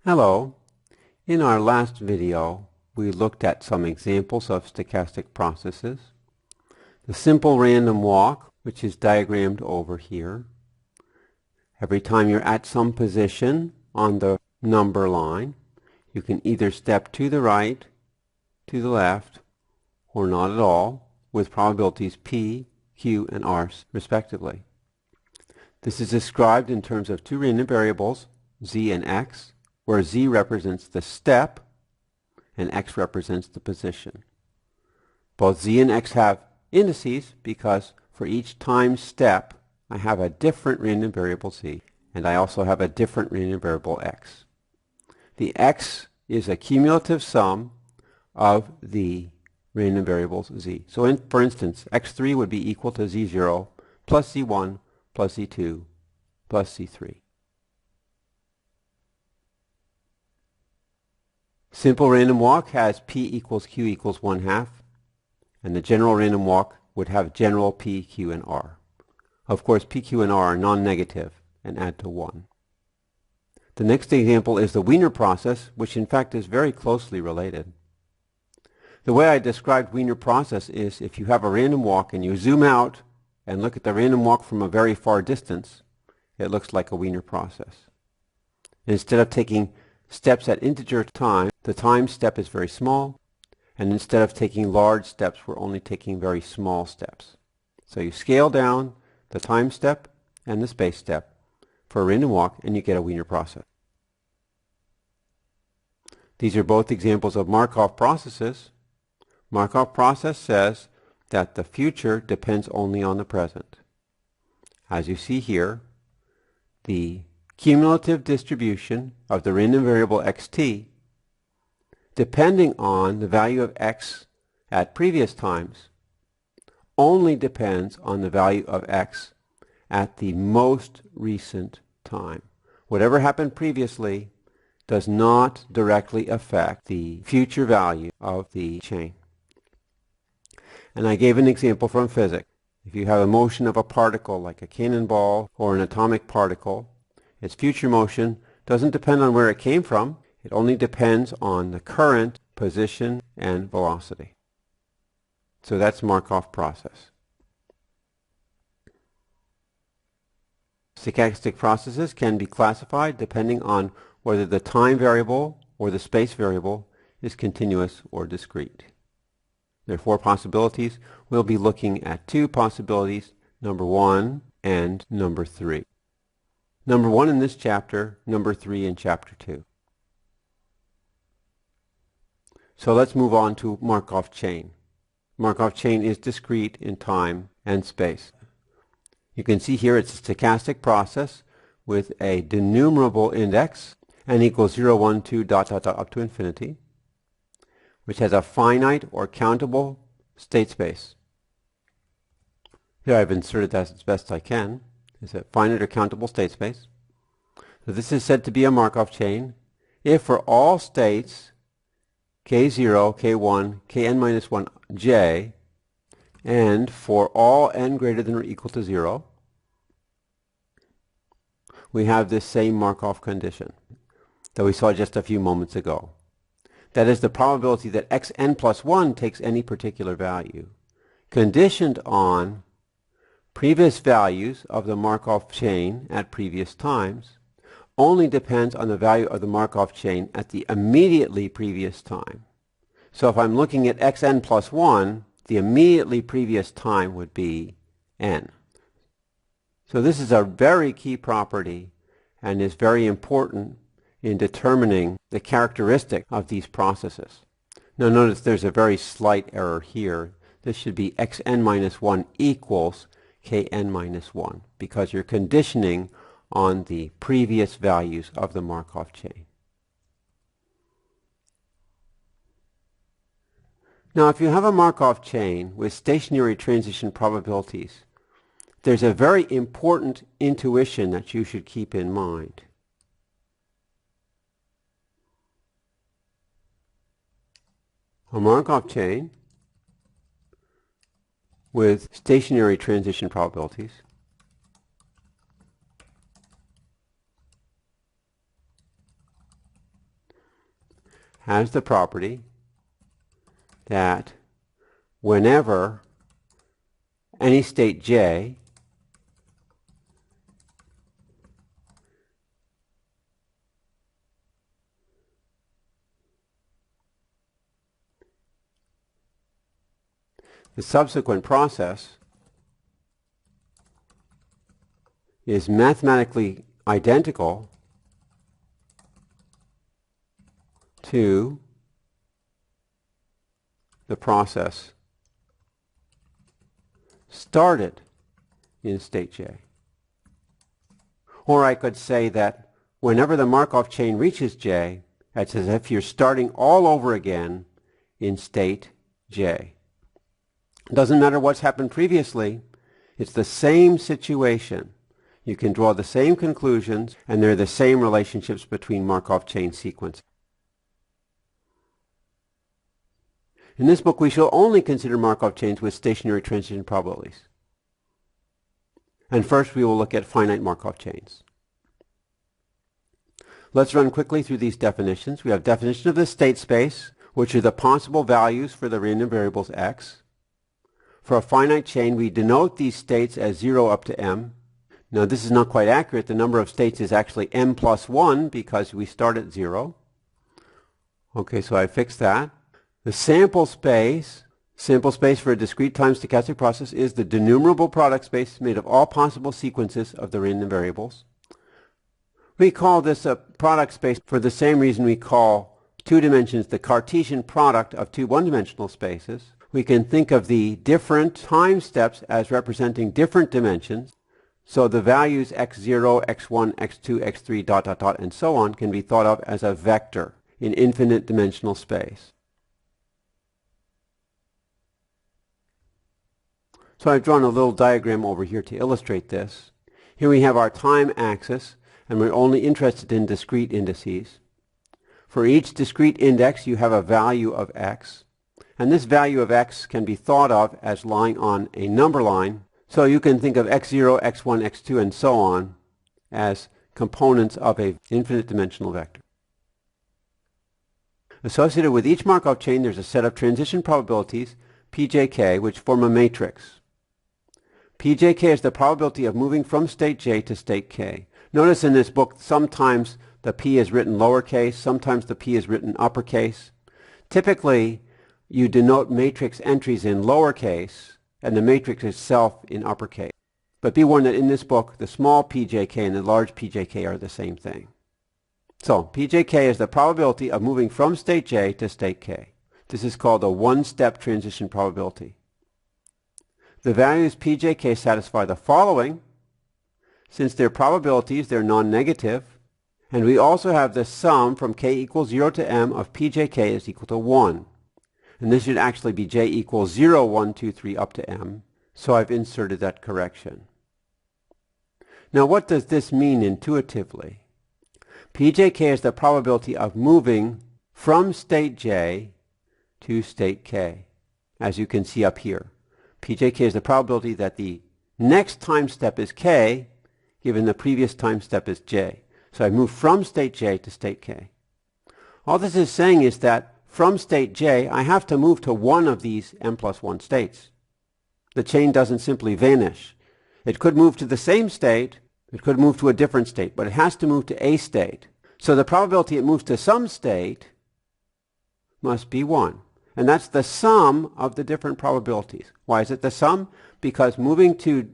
Hello. In our last video, we looked at some examples of stochastic processes. The simple random walk, which is diagrammed over here. Every time you're at some position on the number line, you can either step to the right, to the left, or not at all, with probabilities P, Q, and R respectively. This is described in terms of two random variables, Z and X, where Z represents the step and X represents the position. Both Z and X have indices because for each time step I have a different random variable Z, and I also have a different random variable X. The X is a cumulative sum of the random variables Z. So for instance, X3 would be equal to Z0 plus Z1 plus Z2 plus Z3. Simple random walk has P equals Q equals 1/2, and the general random walk would have general P, Q, and R. Of course, P, Q, and R are non-negative and add to 1. The next example is the Wiener process, which in fact is very closely related. The way I described Wiener process is if you have a random walk and you zoom out and look at the random walk from a very far distance, it looks like a Wiener process. Instead of taking steps at integer time, the time step is very small, and instead of taking large steps, we're only taking very small steps. So you scale down the time step and the space step for a random walk, and you get a Wiener process. These are both examples of Markov processes. Markov process says that the future depends only on the present. As you see here, the cumulative distribution of the random variable xt, depending on the value of x at previous times, only depends on the value of x at the most recent time. Whatever happened previously does not directly affect the future value of the chain. And I gave an example from physics. If you have a motion of a particle like a cannonball or an atomic particle, its future motion doesn't depend on where it came from. It only depends on the current position and velocity. So that's Markov process. Stochastic processes can be classified depending on whether the time variable or the space variable is continuous or discrete. There are 4 possibilities. We'll be looking at 2 possibilities, number 1 and number 3. Number 1 in this chapter, number 3 in chapter 2. So let's move on to Markov chain. Markov chain is discrete in time and space. You can see here it's a stochastic process with a denumerable index, n equals 0, 1, 2, ... up to infinity, which has a finite or countable state space. Here I've inserted that as best I can. It's a finite or countable state space. So this is said to be a Markov chain if for all states k0, k1, kn-1, j, and for all n greater than or equal to 0, we have this same Markov condition that we saw just a few moments ago. That is the probability that xn plus 1 takes any particular value, conditioned on previous values of the Markov chain at previous times, only depends on the value of the Markov chain at the immediately previous time. So if I'm looking at xn plus 1, the immediately previous time would be n. So this is a very key property and is very important in determining the characteristic of these processes. Now notice there's a very slight error here. This should be xn minus 1 equals kn minus 1 because you're conditioning on the previous values of the Markov chain. Now if you have a Markov chain with stationary transition probabilities, there's a very important intuition that you should keep in mind. A Markov chain with stationary transition probabilities has the property that whenever any state j the subsequent process is mathematically identical to the process started in state j. Or I could say that whenever the Markov chain reaches j, it's as if you're starting all over again in state j. It doesn't matter what's happened previously, it's the same situation. You can draw the same conclusions, and they're the same relationships between Markov chain sequences. In this book, we shall only consider Markov chains with stationary transition probabilities. And first, we will look at finite Markov chains. Let's run quickly through these definitions. We have definition of the state space, which are the possible values for the random variables x. For a finite chain, we denote these states as 0 up to m. Now, this is not quite accurate. The number of states is actually m plus 1 because we start at 0. Okay, so I fixed that. The sample space for a discrete time stochastic process is the denumerable product space made of all possible sequences of the random variables. We call this a product space for the same reason we call two dimensions the Cartesian product of two one-dimensional spaces. We can think of the different time steps as representing different dimensions. So the values x0, x1, x2, x3, ... and so on can be thought of as a vector in infinite dimensional space. So I've drawn a little diagram over here to illustrate this. Here we have our time axis, and we're only interested in discrete indices. For each discrete index, you have a value of x, and this value of x can be thought of as lying on a number line. So you can think of x0, x1, x2, and so on as components of an infinite dimensional vector. Associated with each Markov chain, there's a set of transition probabilities, pjk, which form a matrix. Pjk is the probability of moving from state j to state k. Notice in this book, sometimes the p is written lowercase, sometimes the p is written uppercase. Typically, you denote matrix entries in lowercase and the matrix itself in uppercase. But be warned that in this book, the small pjk and the large pjk are the same thing. So, pjk is the probability of moving from state j to state k. This is called a one-step transition probability. The values pjk satisfy the following. Since they're probabilities, they're non-negative. And we also have the sum from k equals 0 to m of pjk is equal to 1. And this should actually be j equals 0, 1, 2, 3 up to m. So I've inserted that correction. Now what does this mean intuitively? Pjk is the probability of moving from state j to state k, as you can see up here. Pjk is the probability that the next time step is k, given the previous time step is j. So I move from state j to state k. All this is saying is that from state j, I have to move to one of these m plus 1 states. The chain doesn't simply vanish. It could move to the same state, it could move to a different state, but it has to move to a state. So the probability it moves to some state must be 1. And that's the sum of the different probabilities. Why is it the sum? Because moving to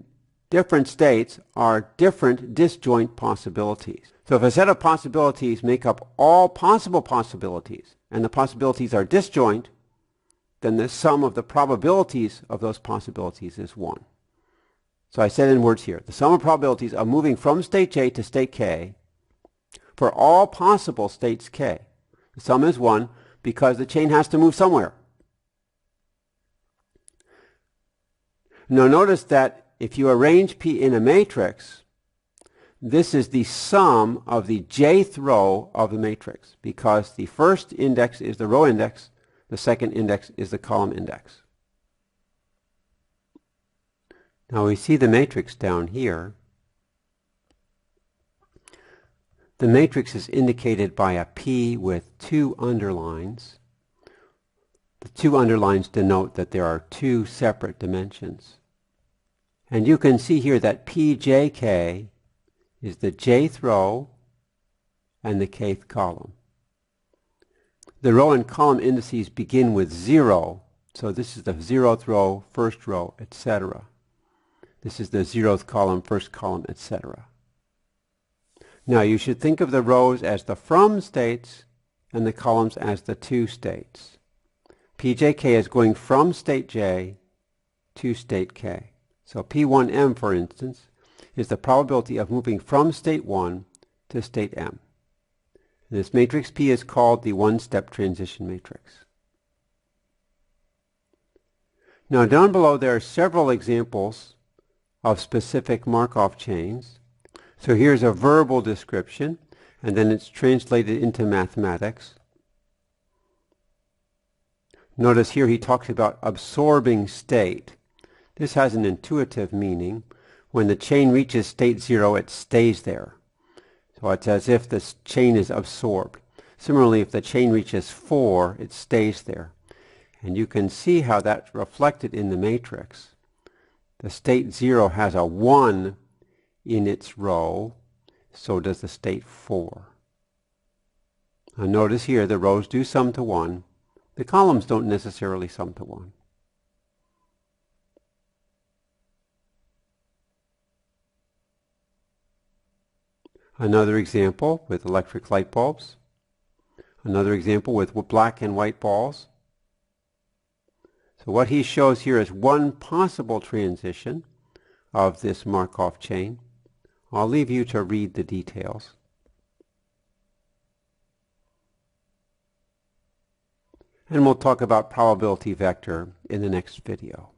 different states are different disjoint possibilities. So if a set of possibilities make up all possible possibilities, and the possibilities are disjoint, then the sum of the probabilities of those possibilities is 1. So I said in words here, the sum of probabilities of moving from state j to state k for all possible states k. The sum is 1 because the chain has to move somewhere. Now notice that if you arrange P in a matrix, this is the sum of the jth row of the matrix, because the first index is the row index, the second index is the column index. Now we see the matrix down here. The matrix is indicated by a P with 2 underlines. The 2 underlines denote that there are 2 separate dimensions. And you can see here that PJK is the jth row and the kth column. The row and column indices begin with 0, so this is the 0th row, 1st row, etc. This is the 0th column, 1st column, etc. Now you should think of the rows as the from states and the columns as the to states. PJK is going from state J to state K. So P1M, for instance, is the probability of moving from state 1 to state M. This matrix P is called the one-step transition matrix. Now down below there are several examples of specific Markov chains. So here's a verbal description, and then it's translated into mathematics. Notice here he talks about absorbing state. This has an intuitive meaning. When the chain reaches state 0, it stays there. So it's as if this chain is absorbed. Similarly, if the chain reaches 4, it stays there. And you can see how that's reflected in the matrix. The state 0 has a 1 in its row, so does the state 4. Now notice here the rows do sum to 1. The columns don't necessarily sum to 1. Another example with electric light bulbs. Another example with black and white balls. So what he shows here is one possible transition of this Markov chain. I'll leave you to read the details. And we'll talk about probability vector in the next video.